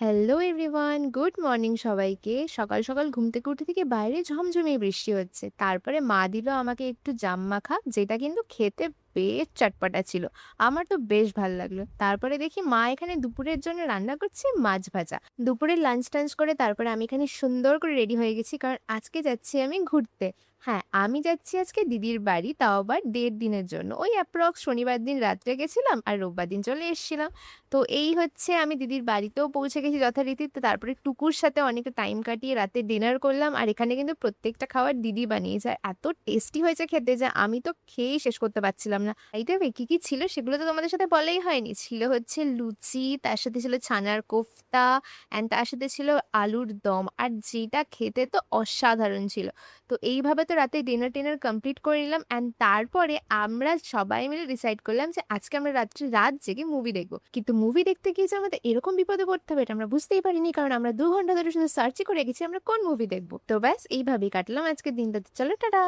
Hello everyone, good morning সবাইকে। সকাল সকাল ঘুম থেকে উঠে দেখি বাইরে ঝমঝমিয়ে বৃষ্টি হচ্ছে। তারপরে মা দিল আমাকে একটু জাম মাখা, যেটা কিন্তু খেতে বেশ চটপটা ছিল। আমার তো বেশ ভাল লাগলো। তারপরে দেখি মা এখানে দুপুরের জন্য রান্না করছে মাছ ভাজা। দুপুরে লাঞ্চ টাঞ্চ করে তারপরে আমি এখানে সুন্দর করে রেডি হয়ে গেছি, কারণ আজকে যাচ্ছি আমি ঘুরতে। হ্যাঁ, আমি যাচ্ছি আজকে দিদির বাড়ি, তাও আবার ১.৫ দিনের জন্য। ওই অ্যাপ্রক্স শনিবার দিন রাত্রে গেছিলাম আর রোববার দিন চলে এসেছিলাম। তো এই হচ্ছে, আমি দিদির বাড়িতেও পৌঁছে গেছি যথারীতি। তো তারপরে টুকুর সাথে অনেকটা টাইম কাটিয়ে রাতে ডিনার করলাম। আর এখানে কিন্তু প্রত্যেকটা খাবার দিদি বানিয়েছে। আর এত টেস্টি হয়েছে খেতে যে আমি তো খেয়েই শেষ করতে পারছিলাম না। এই দেখবে কি, কি ছিল সেগুলো তো তোমাদের সাথে বলাই হয়নি। ছিল হচ্ছে লুচি, তার সাথে ছিল ছানার কোফতা অ্যান্ড তার সাথে ছিল আলুর দম। আর যেটা খেতে তো অসাধারণ ছিল। তো এইভাবে তো রাতে ডিনার-টিনার কমপ্লিট করে নিলাম অ্যান্ড তারপরে আমরা সবাই মিলে ডিসাইড করলাম যে আজকে আমরা রাত জেগে মুভি দেখব। কিন্তু মুভি দেখতে গিয়ে যে আমাদের এরকম বিপদে পড়তে হবে এটা আমরা বুঝতেই পারিনি। কারণ আমরা ২ ঘন্টা ধরে শুধু সার্চই করে গেছি আমরা কোন মুভি দেখব। তো ব্যাস এইভাবেই কাটলাম আজকের দিনটা। তো চলো টাটা!